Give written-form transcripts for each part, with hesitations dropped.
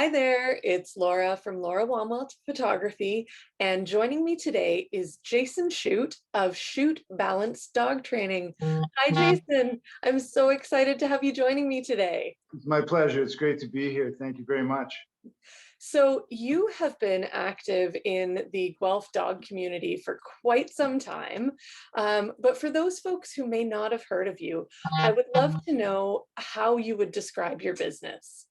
Hi there, it's Laura from Laura Wamwelt Photography, and joining me today is Jason Shute of Shute Balanced Dog Training. Hi, Jason. I'm so excited to have you joining me today. It's my pleasure. It's great to be here. Thank you very much. So you have been active in the Guelph dog community for quite some time, but for those folks who may not have heard of you, I would love to know how you would describe your business.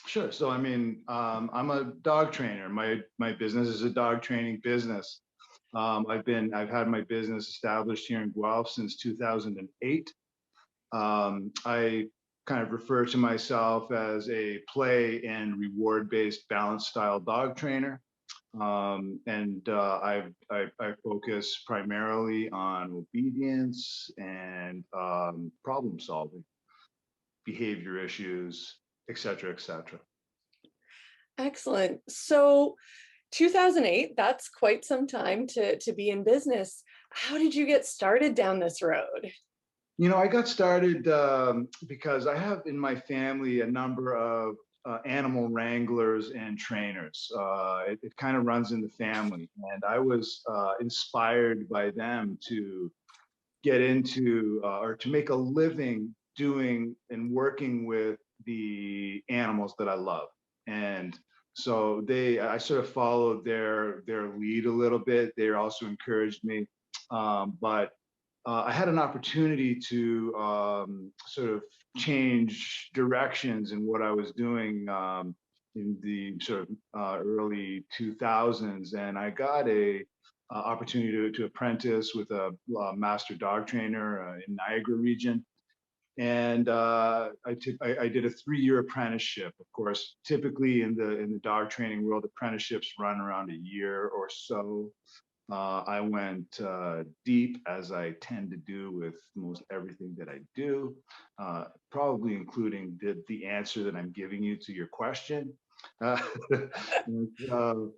Sure. So, I'm a dog trainer. My business is a dog training business. I've had my business established here in Guelph since 2008. I kind of refer to myself as a play and reward-based balance style dog trainer. I focus primarily on obedience and problem solving, behavior issues, et cetera, et cetera. Excellent. So 2008, that's quite some time to be in business. How did you get started down this road? I got started because I have in my family a number of animal wranglers and trainers. It kind of runs in the family, and I was inspired by them to get into or to make a living doing and working with the animals that I love. And so I sort of followed their lead a little bit. They also encouraged me, but I had an opportunity to sort of change directions in what I was doing in the sort of early 2000s, and I got a opportunity to apprentice with a master dog trainer in Niagara region. And I did a 3-year apprenticeship. Of course, typically in the dog training world, apprenticeships run around a year or so. I went deep, as I tend to do with most everything that I do, probably including the answer that I'm giving you to your question. And so,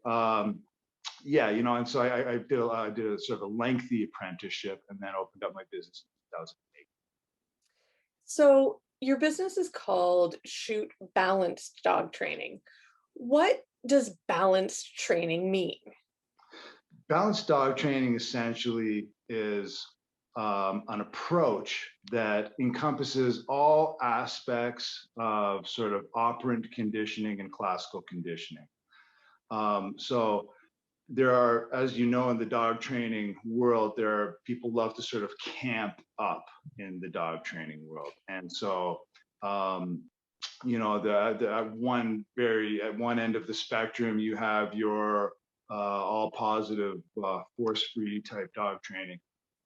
yeah, and so I did a sort of a lengthy apprenticeship and then opened up my business in 2008. So your business is called Shoot Balanced Dog Training. What does balanced training mean? Balanced dog training essentially is an approach that encompasses all aspects of sort of operant conditioning and classical conditioning. So there are, as you know, in the dog training world, there are people love to sort of camp up in the dog training world. And so, at one end of the spectrum, you have your all positive, force-free type dog training.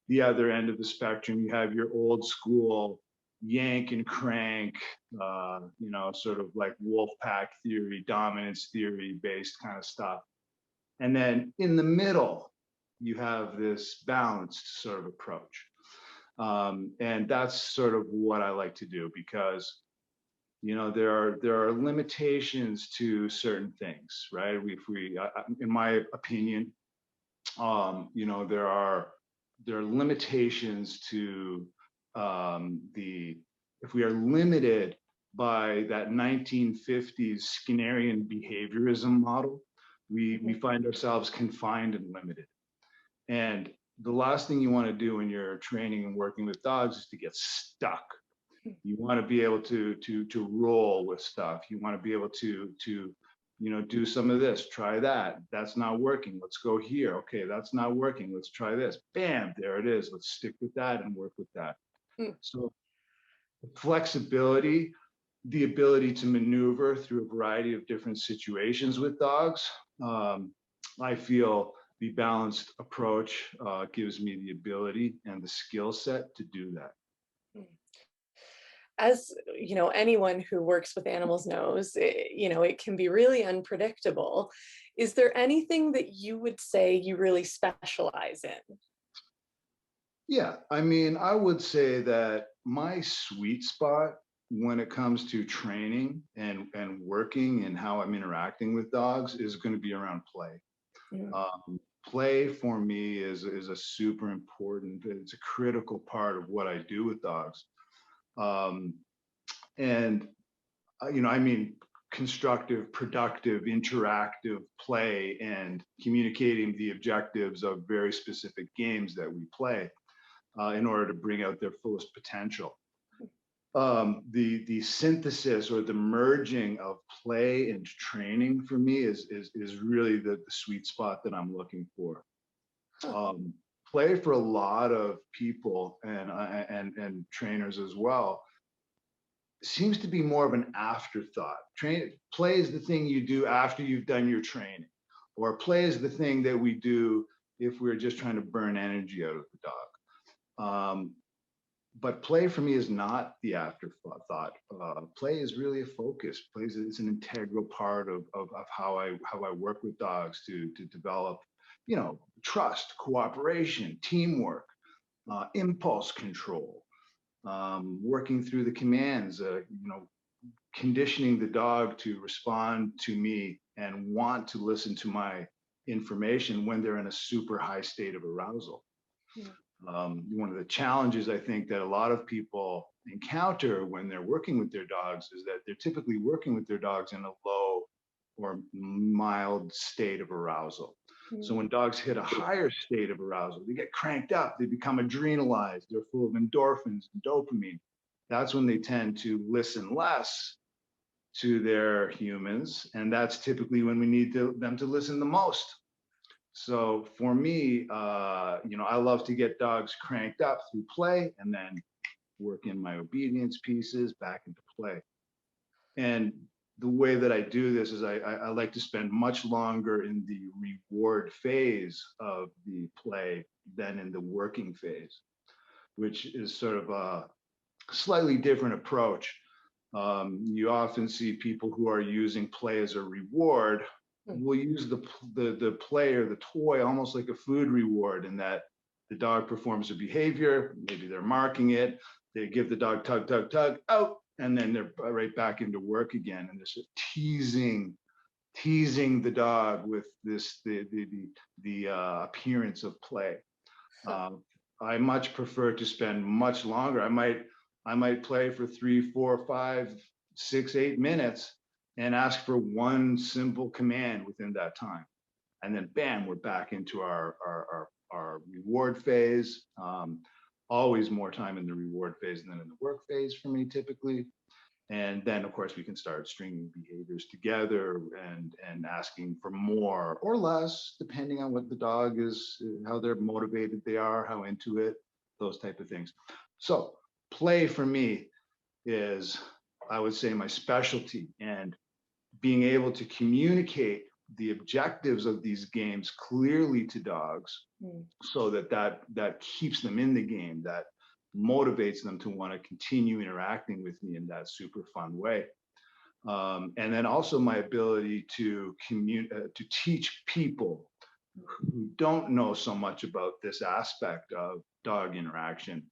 The other end of the spectrum, you have your old school yank and crank, sort of like wolf pack theory, dominance theory based kind of stuff. And then in the middle, you have this balanced sort of approach. And that's sort of what I like to do because, there are limitations to certain things, right? In my opinion, there are limitations to if we are limited by that 1950s Skinnerian behaviorism model, we find ourselves confined and limited. And the last thing you want to do when you're training and working with dogs is to get stuck. You want to be able to roll with stuff. You want to be able to do some of this, try that. That's not working. Let's go here. Okay, that's not working. Let's try this. Bam, there it is. Let's stick with that and work with that. So flexibility, the ability to maneuver through a variety of different situations with dogs. I feel the balanced approach gives me the ability and the skill set to do that. As anyone who works with animals knows, it can be really unpredictable. Is there anything that you would say you really specialize in? Yeah, I would say that my sweet spot when it comes to training and working and how I'm interacting with dogs is going to be around play. Play for me is a super important, it's a critical part of what I do with dogs. And constructive, productive, interactive play and communicating the objectives of very specific games that we play in order to bring out their fullest potential. The synthesis or the merging of play and training for me is really the sweet spot that I'm looking for. Play for a lot of people and trainers as well seems to be more of an afterthought. Play is the thing you do after you've done your training, or play is the thing that we do if we're just trying to burn energy out of the dog. But play for me is not the afterthought. Play is really a focus. Play is an integral part of how I work with dogs to develop, you know, trust, cooperation, teamwork, impulse control, working through the commands, you know, conditioning the dog to respond to me and want to listen to my information when they're in a super high state of arousal. Yeah. One of the challenges I think that a lot of people encounter when they're working with their dogs is that they're typically working with their dogs in a low or mild state of arousal. So when dogs hit a higher state of arousal, they get cranked up, they become adrenalized, they're full of endorphins and dopamine. That's when they tend to listen less to their humans. And that's typically when we need them to listen the most. So for me, you know, I love to get dogs cranked up through play and then work in my obedience pieces back into play. And the way that I do this is I like to spend much longer in the reward phase of the play than in the working phase, which is sort of a slightly different approach. You often see people who are using play as a reward will use the play or the toy almost like a food reward, in that the dog performs a behavior, maybe they're marking it, they give the dog tug, tug, tug, out, and then they're right back into work again. And they're teasing the dog with the appearance of play. I much prefer to spend much longer. I might play for 3, 4, 5, 6, 8 minutes and ask for one simple command within that time. And then bam, we're back into our reward phase. Always more time in the reward phase than in the work phase for me, typically. And then, of course, we can start stringing behaviors together and asking for more or less, depending on what the dog is, how they're motivated they are, how into it, those type of things. So play for me is, I would say, my specialty, and being able to communicate the objectives of these games clearly to dogs so that keeps them in the game, that motivates them to want to continue interacting with me in that super fun way. And then also my ability to teach people who don't know so much about this aspect of dog interaction,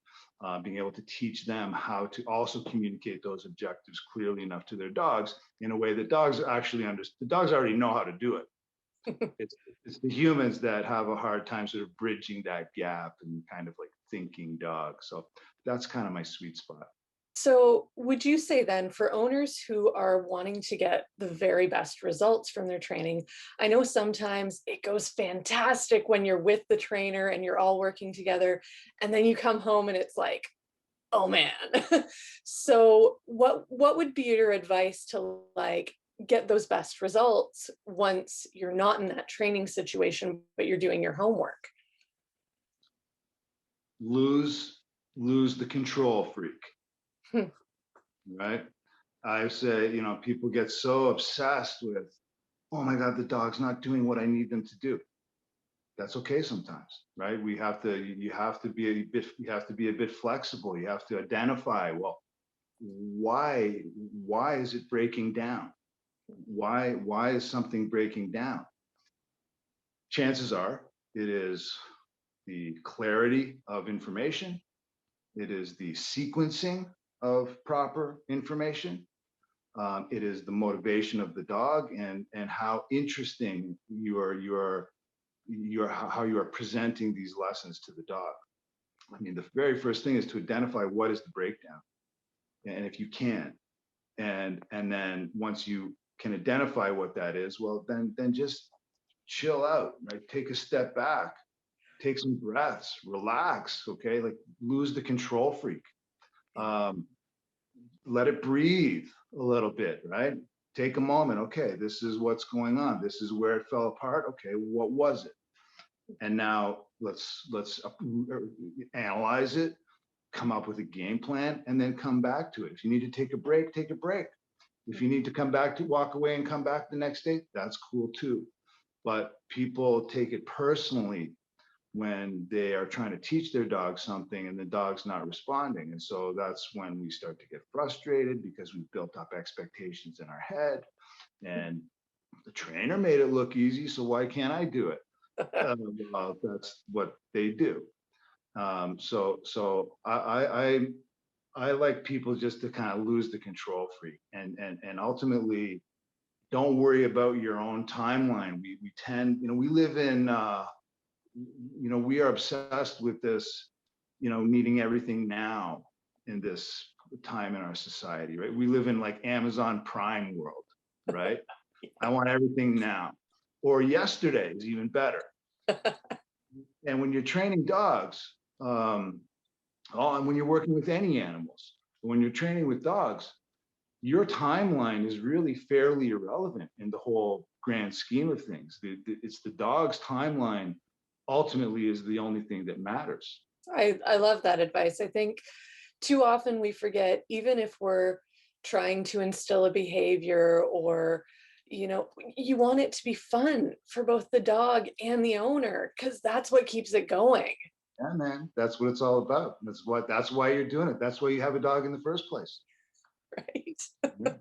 being able to teach them how to also communicate those objectives clearly enough to their dogs in a way that dogs actually understand. The dogs already know how to do it. It's the humans that have a hard time sort of bridging that gap and kind of like thinking dog. So that's kind of my sweet spot. So would you say then, for owners who are wanting to get the very best results from their training, I know sometimes it goes fantastic when you're with the trainer and you're all working together, and then you come home and it's like, oh man. So what would be your advice to like get those best results once you're not in that training situation, but you're doing your homework? Lose the control freak. Right? I say, you know, people get so obsessed with, oh my God, the dog's not doing what I need them to do. That's okay sometimes, right? You have to be a bit flexible. You have to identify, well, why is it breaking down? Why is something breaking down? Chances are it is the clarity of information. It is the sequencing of proper information. It is the motivation of the dog and how interesting how you are presenting these lessons to the dog. I mean, the very first thing is to identify what is the breakdown, and if you can, and then once you can identify what that is, well, then just chill out, right? Take a step back, take some breaths, relax, okay? Like lose the control freak. Um, Let it breathe a little bit, right? Take a moment. Okay, this is what's going on. This is where it fell apart. Okay, what was it? And now let's analyze it, come up with a game plan, and then come back to it. If you need to take a break, take a break. If you need to come back to walk away and come back the next day, that's cool too. But people take it personally when they are trying to teach their dog something and the dog's not responding. And so that's when we start to get frustrated because we've built up expectations in our head. And the trainer made it look easy, so why can't I do it? Well, that's what they do. So I like people just to kind of lose the control freak and ultimately don't worry about your own timeline. We tend, we live in we are obsessed with this, needing everything now in this time in our society, right? We live in like Amazon Prime world, right? I want everything now, or yesterday is even better. And when you're training dogs, and when you're working with any animals, when you're training with dogs, your timeline is really fairly irrelevant in the whole grand scheme of things. It's the dog's timeline ultimately is the only thing that matters. I love that advice. I think too often we forget, even if we're trying to instill a behavior or, you want it to be fun for both the dog and the owner, because that's what keeps it going. Yeah, man, that's what it's all about. That's why you're doing it. That's why you have a dog in the first place. Right. Yeah.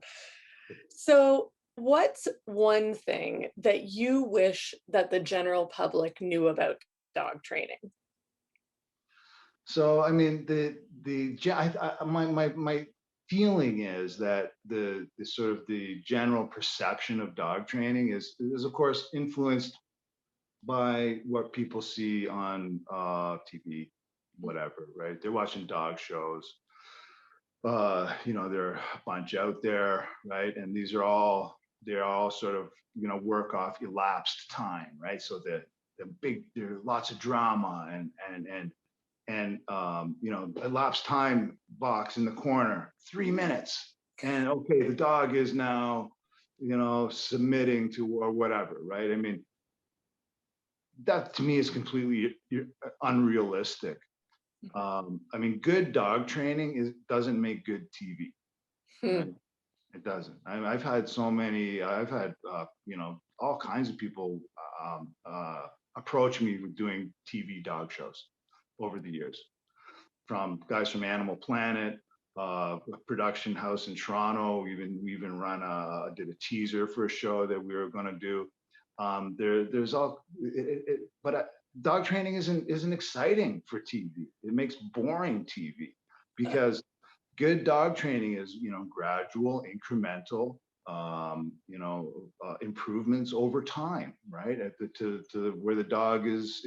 So, what's one thing that you wish that the general public knew about dog training? So, I mean, my feeling is that the sort of the general perception of dog training is of course influenced by what people see on TV, whatever, right? They're watching dog shows. There are a bunch out there, right? And they're all sort of, work off elapsed time, right? So there are lots of drama and elapsed time box in the corner, 3 minutes. And okay, the dog is now, submitting to or whatever, right? I mean, that to me is completely unrealistic. I mean, good dog training doesn't make good TV. Hmm. Right? It doesn't. I've had all kinds of people approach me with doing TV dog shows over the years, from guys from Animal Planet, a production house in Toronto. We even did a teaser for a show that we were going to do. There's all, but dog training isn't exciting for TV. It makes boring TV because good dog training is gradual, incremental, improvements over time, right? To where the dog is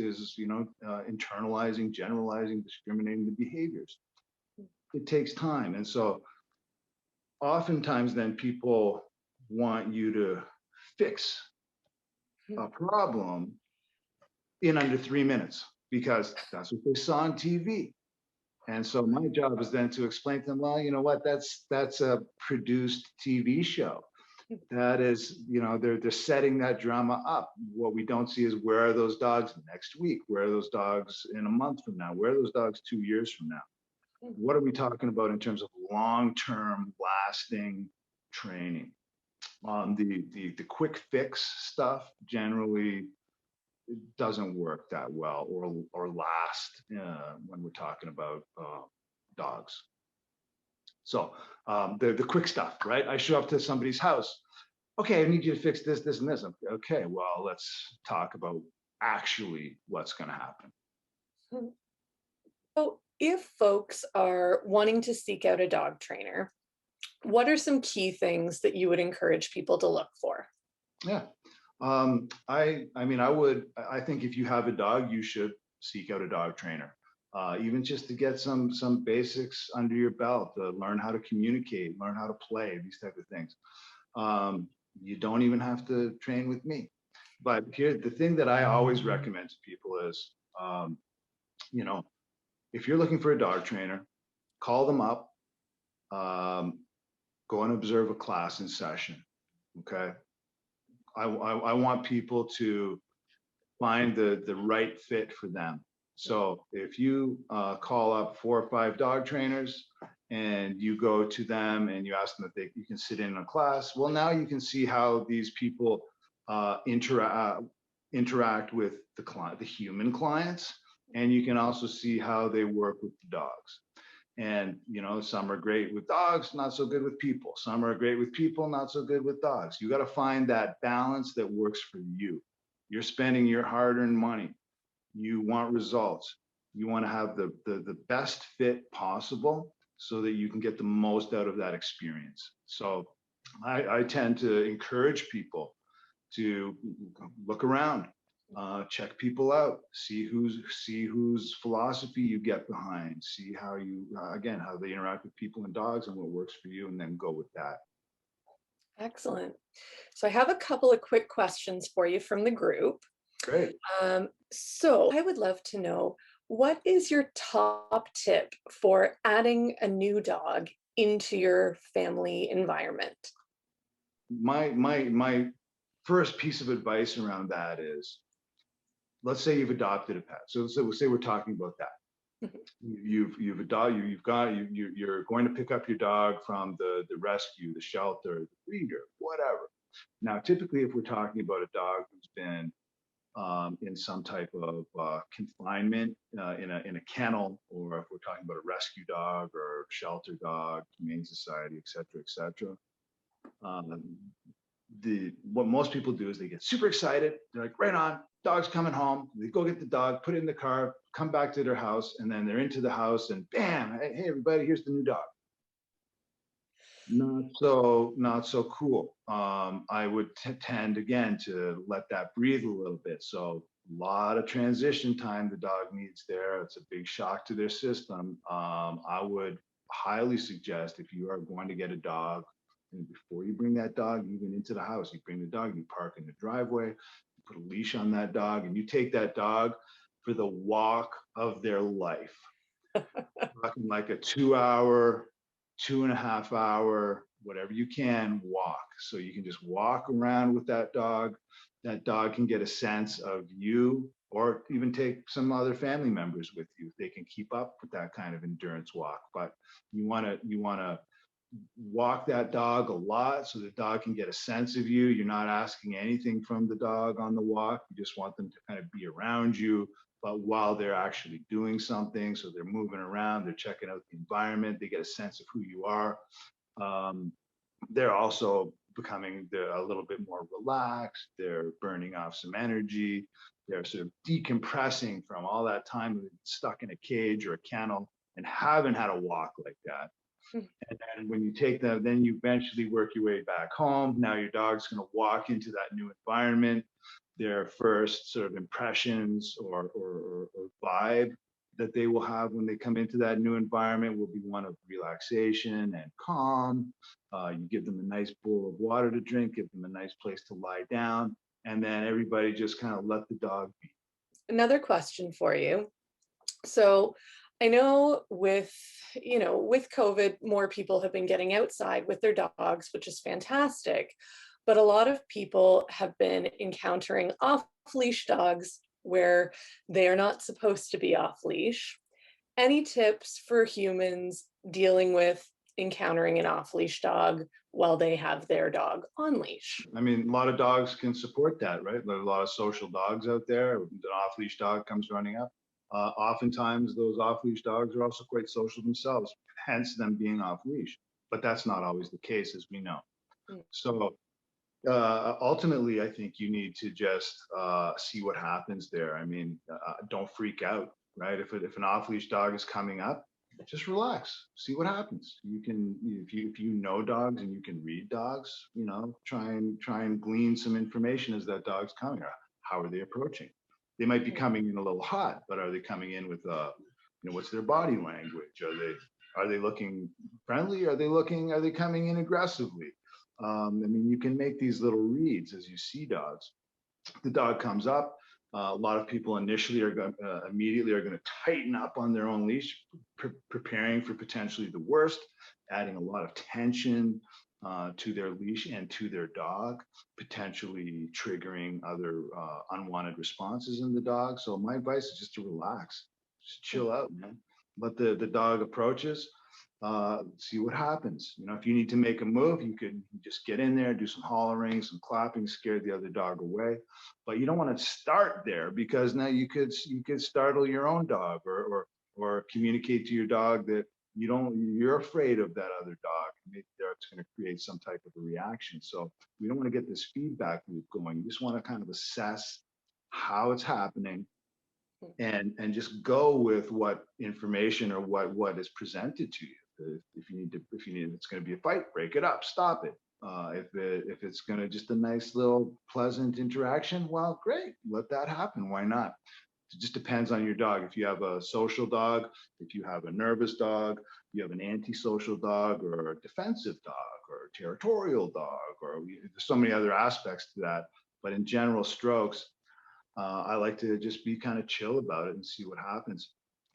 internalizing, generalizing, discriminating the behaviors. It takes time, and so oftentimes then people want you to fix a problem in under 3 minutes because that's what they saw on TV. And so my job is then to explain to them, well, you know what, that's a produced TV show. That is, they're setting that drama up. What we don't see is where are those dogs next week? Where are those dogs in a month from now? Where are those dogs 2 years from now? What are we talking about in terms of long-term lasting training? The quick fix stuff generally doesn't work that well or last when we're talking about dogs. So the quick stuff, right? I show up to somebody's house. Okay, I need you to fix this, this, and this. Okay, well, let's talk about actually what's going to happen. So, if folks are wanting to seek out a dog trainer, what are some key things that you would encourage people to look for? Yeah. I think if you have a dog, you should seek out a dog trainer, even just to get some basics under your belt, learn how to communicate, learn how to play, these type of things. You don't even have to train with me. But here, the thing that I always recommend to people is, um, you know, if you're looking for a dog trainer, call them up, um, go and observe a class in session. Okay. I want people to find the right fit for them. So if you call up 4 or 5 dog trainers and you go to them and you ask them if you can sit in a class, well, now you can see how these people interact with the client, the human clients, and you can also see how they work with the dogs. And some are great with dogs, not so good with people. Some are great with people, not so good with dogs. You got to find that balance that works for you. You're spending your hard-earned money. You want results. You want to have the best fit possible so that you can get the most out of that experience. So I tend to encourage people to look around, check people out, see whose philosophy you get behind, see how you again how they interact with people and dogs and what works for you, and then go with that. Excellent. So I have a couple of quick questions for you from the group. Great. So I would love to know, what is your top tip for adding a new dog into your family environment? My first piece of advice around that is, let's say you've adopted a pet. So we'll say we're talking about that. You've adopted, you're going to pick up your dog from the rescue, the shelter, the breeder, whatever. Now, typically, if we're talking about a dog who's been in some type of confinement in a kennel, or if we're talking about a rescue dog or shelter dog, humane society, et cetera, et cetera. What most people do is they get super excited. They're like, right on, dog's coming home. They go get the dog, put it in the car, come back to their house, and then they're into the house, and bam, hey everybody, here's the new dog. Not so cool. I would tend again to let that breathe a little bit. So a lot of transition time the dog needs there. It's a big shock to their system. I would highly suggest, if you are going to get a dog, and before you bring that dog even into the house, you bring the dog, you park in the driveway, you put a leash on that dog, and you take that dog for the walk of their life. Talking like a 2 hour, 2.5 hour, whatever you can walk. So you can just walk around with that dog. That dog can get a sense of you, or even take some other family members with you. They can keep up with that kind of endurance walk. But you want to walk that dog a lot so the dog can get a sense of you. You're not asking anything from the dog on the walk. You just want them to kind of be around you, but while they're actually doing something. So they're moving around, they're checking out the environment, they get a sense of who you are. They're also becoming a little bit more relaxed. They're burning off some energy. They're sort of decompressing from all that time stuck in a cage or a kennel and haven't had a walk like that. And then when you take them, then you eventually work your way back home. Now your dog's going to walk into that new environment. Their first sort of impressions or vibe that they will have when they come into that new environment will be one of relaxation and calm. You give them a nice bowl of water to drink, give them a nice place to lie down, and then everybody just kind of let the dog be. Another question for you. So I know with COVID, more people have been getting outside with their dogs, which is fantastic. But a lot of people have been encountering off-leash dogs where they are not supposed to be off-leash. Any tips for humans dealing with encountering an off-leash dog while they have their dog on leash? I mean, a lot of dogs can support that, right? There are a lot of social dogs out there. An off-leash dog comes running up. Oftentimes, those off-leash dogs are also quite social themselves, hence them being off-leash. But that's not always the case, as we know. So ultimately, I think you need to just see what happens there. I mean, don't freak out, right? If an off-leash dog is coming up, just relax, see what happens. You can, if you know dogs and you can read dogs, try and glean some information as that dog's coming. How are they approaching? They might be coming in a little hot, but are they coming in with what's their body language? Are they looking friendly? Are they coming in aggressively? I mean, you can make these little reads as you see dogs. The dog comes up. A lot of people initially are going immediately are going to tighten up on their own leash, preparing for potentially the worst, adding a lot of tension to their leash and to their dog, potentially triggering other unwanted responses in the dog. So my advice is just to relax, just chill out, man. Let the dog approaches, see what happens. You know, if you need to make a move, you could just get in there, do some hollering, some clapping, scare the other dog away. But you don't want to start there, because now you could startle your own dog, or communicate to your dog that you're afraid of that other dog. Maybe that's going to create some type of a reaction. So we don't want to get this feedback loop going. You just want to kind of assess how it's happening, and just go with what information or what is presented to you. If you need, it's going to be a fight, break it up, stop it. If it's going to just a nice little pleasant interaction, well, great, let that happen. Why not? It just depends on your dog. If you have a social dog, if you have a nervous dog, you have an antisocial dog, or a defensive dog, or a territorial dog, or there's so many other aspects to that. But in general strokes, I like to just be kind of chill about it and see what happens.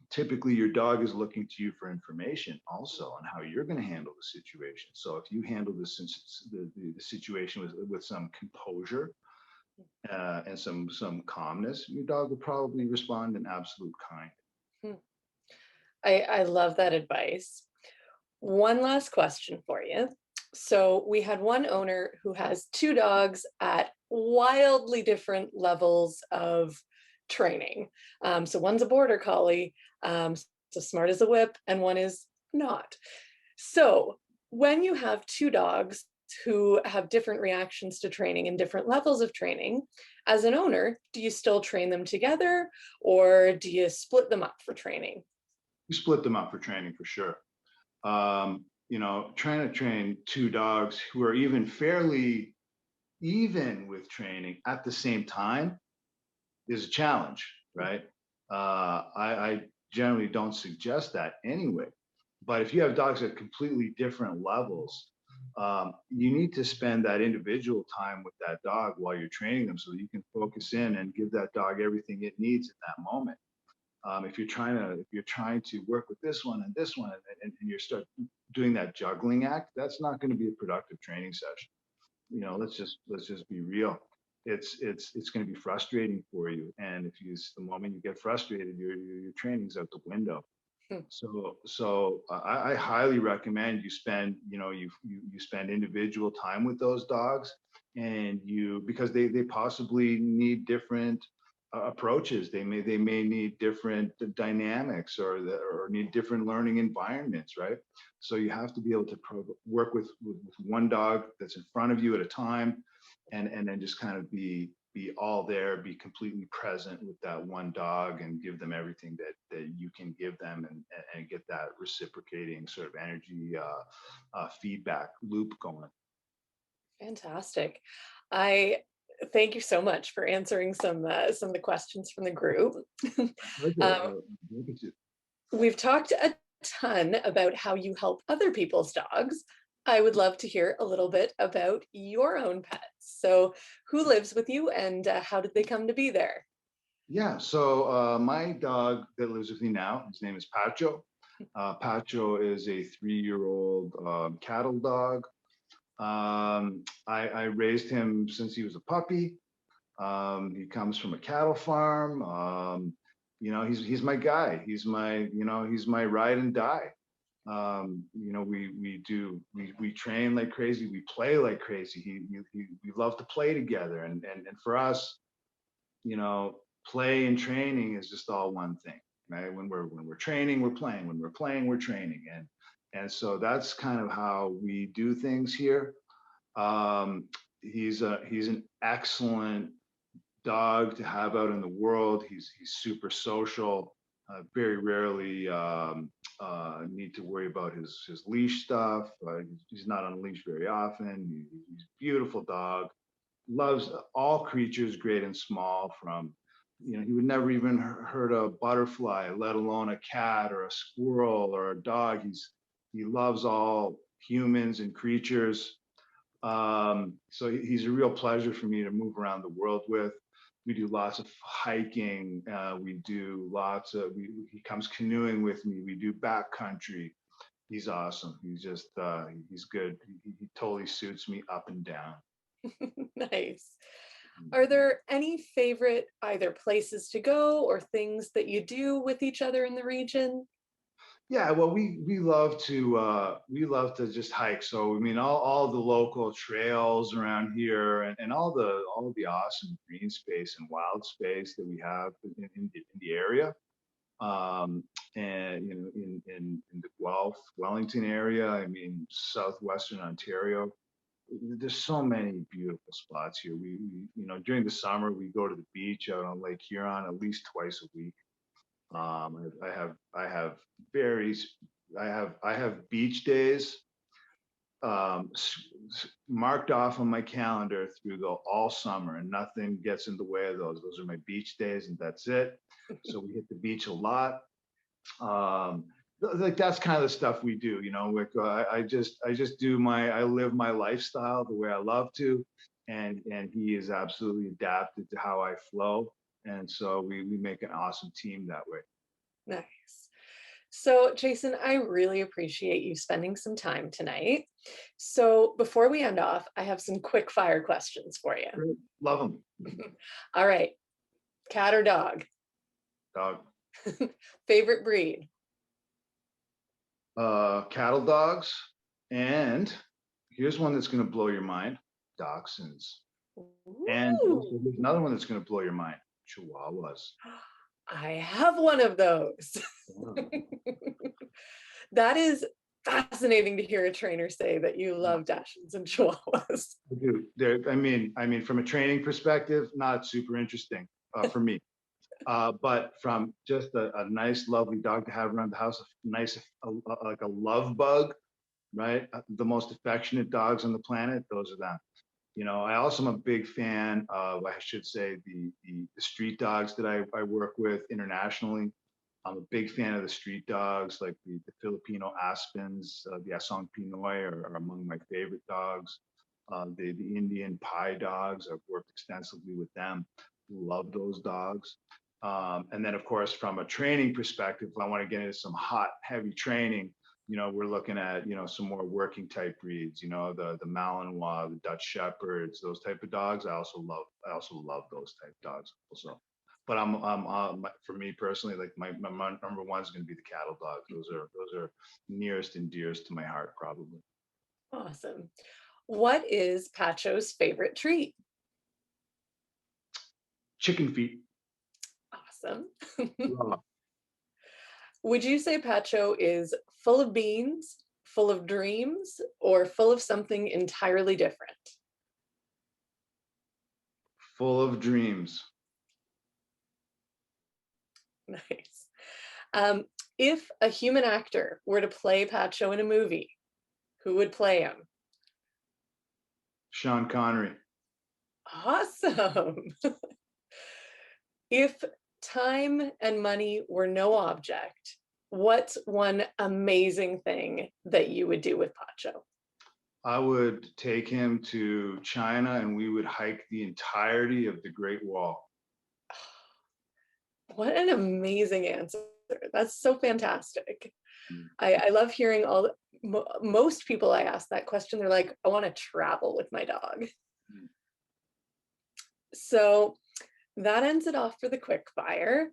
Typically, your dog is looking to you for information also on how you're going to handle the situation. So if you handle the situation with some composure and some calmness, your dog will probably respond in absolute kind. Hmm. I love that advice. One last question for you. So we had one owner who has two dogs at wildly different levels of training. So one's a border collie, so smart as a whip, and one is not. So when you have two dogs who have different reactions to training and different levels of training, as an owner, do you still train them together, or do you split them up for training? You split them up for training for sure. You know, trying to train two dogs who are even fairly even with training at the same time is a challenge, right? I generally don't suggest that anyway. But if you have dogs at completely different levels, you need to spend that individual time with that dog while you're training them, so that you can focus in and give that dog everything it needs at that moment. If you're trying to work with this one and this one, and you start doing that juggling act, that's not going to be a productive training session. You know, let's just be real. It's going to be frustrating for you, and if you the moment you get frustrated, your training's out the window. Hmm. So I highly recommend you spend, you spend individual time with those dogs, and because they possibly need different approaches. They may need different dynamics, or need different learning environments, right? So you have to be able to work with one dog that's in front of you at a time, and then just kind of be all there, be completely present with that one dog, and give them everything that you can give them, and get that reciprocating sort of energy feedback loop going. Fantastic. I thank you so much for answering some of the questions from the group. Pleasure. Um, Happy to. we've talked a ton about how you help other people's dogs. I would love to hear a little bit about your own pets. So, who lives with you, and how did they come to be there? Yeah, so my dog that lives with me now, his name is Pacho. Pacho is a 3-year-old cattle dog. I raised him since he was a puppy. He comes from a cattle farm. He's my guy. He's my ride and die. We train like crazy. We play like crazy. We love to play together, and for us, you know, play and training is just all one thing, right? When we're training, we're playing. When we're playing, we're training, and so that's kind of how we do things here. Um, he's an excellent dog to have out in the world. He's super social. Very rarely need to worry about his leash stuff. He's not on a leash very often. He's a beautiful dog. Loves all creatures, great and small. From, he would never even hurt a butterfly, let alone a cat or a squirrel or a dog. He loves all humans and creatures. So he's a real pleasure for me to move around the world with. We do lots of hiking. We do lots of, he comes canoeing with me. We do backcountry. He's awesome. He's just, he's good. He totally suits me up and down. Nice. Are there any favorite either places to go or things that you do with each other in the region? Yeah, well, we love to just hike. So I mean, all the local trails around here, and all of the awesome green space and wild space that we have in the area. And you know, in the Guelph, Wellington area. I mean, southwestern Ontario. There's so many beautiful spots here. You know, during the summer we go to the beach out on Lake Huron at least twice a week. I have very, I have beach days um, marked off on my calendar through the all summer, and nothing gets in the way of those. Those are my beach days, and that's it. So we hit the beach a lot. Um, like that's kind of the stuff we do, you know. Like I just do I live my lifestyle the way I love to, and he is absolutely adapted to how I flow, and so we make an awesome team that way. Nice. So, Jason, I really appreciate you spending some time tonight. So, before we end off, I have some quick fire questions for you. Great. Love them. All right. Cat or dog? Dog. Favorite breed? Cattle dogs, and here's one that's going to blow your mind: dachshunds. And Ooh, also, there's another one that's going to blow your mind: chihuahuas. I have one of those. Yeah. That is fascinating to hear a trainer say that you love Dachshunds and Chihuahuas. I do. I mean, from a training perspective, not super interesting for me. But from just a nice, lovely dog to have around the house, a nice, like a love bug, right? The most affectionate dogs on the planet, those are them. You know, I also am a big fan of, I should say, the street dogs that I work with internationally. I'm a big fan of the street dogs, like the Filipino Aspens, the Asong Pinoy are among my favorite dogs. The Indian Pie dogs, I've worked extensively with them. Love those dogs. And then, of course, from a training perspective, if I want to get into some hot, heavy training, you know, we're looking at, you know, some more working type breeds, you know, the Malinois, the Dutch Shepherds, those type of dogs. I also love those type of dogs also. But for me personally, like my number one is going to be the cattle dogs. Those are nearest and dearest to my heart, probably. Awesome. What is Pacho's favorite treat? Chicken feet. Awesome. Raw. Would you say Pacho is full of beans, full of dreams, or full of something entirely different? Full of dreams. Nice. Um, if a human actor were to play Pacho in a movie, who would play him? Sean Connery. Awesome. If time and money were no object, what's one amazing thing that you would do with Pacho? I would take him to China and we would hike the entirety of the Great Wall. What an amazing answer. That's so fantastic. Mm. I love hearing most people I ask that question, they're like, I want to travel with my dog. Mm. So that ends it off for the quick fire.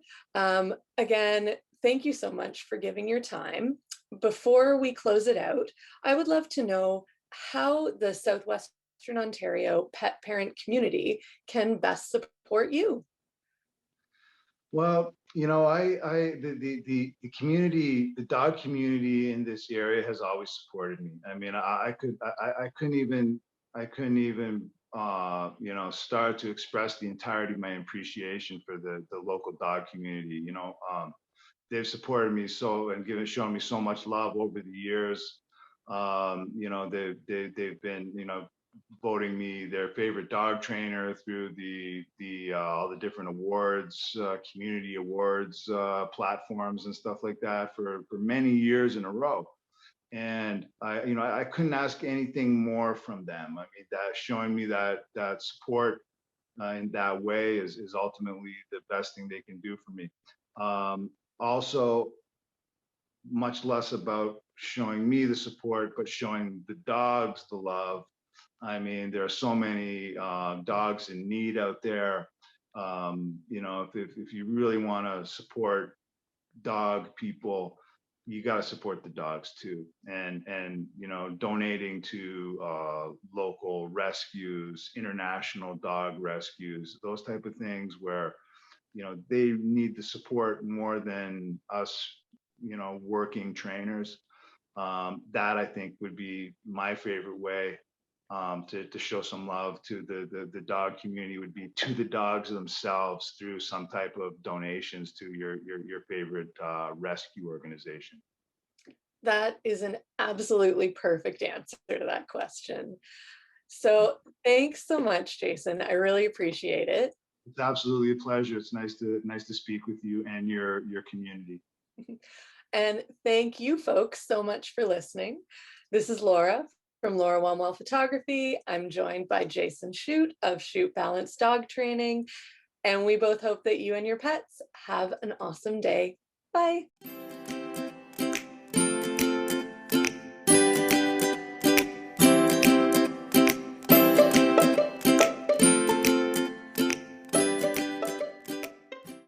Again, thank you so much for giving your time. Before we close it out, I would love to know how the Southwestern Ontario pet parent community can best support you. Well, you know, the community, the dog community in this area has always supported me. I mean, I couldn't even, you know, start to express the entirety of my appreciation for the local dog community. You know, they've supported me so and shown me so much love over the years. You know, they've been, you know, voting me their favorite dog trainer through the all the different awards, community awards platforms and stuff like that for many years in a row. And I couldn't ask anything more from them. I mean, that showing me that support in that way is ultimately the best thing they can do for me. Also, much less about showing me the support, but showing the dogs the love. I mean, there are so many dogs in need out there. If you really want to support dog people, you got to support the dogs too, and donating to local rescues, international dog rescues, those type of things where they need the support more than us, working trainers. That I think would be my favorite way to show some love to the dog community, would be to the dogs themselves through some type of donations to your favorite rescue organization. That is an absolutely perfect answer to that question. So thanks so much, Jason. I really appreciate it. It's absolutely a pleasure. It's nice to speak with you and your community. And thank you folks so much for listening. This is Laura from Laura Womwell Photography. I'm joined by Jason Shute of Shute Balanced Dog Training. And we both hope that you and your pets have an awesome day. Bye.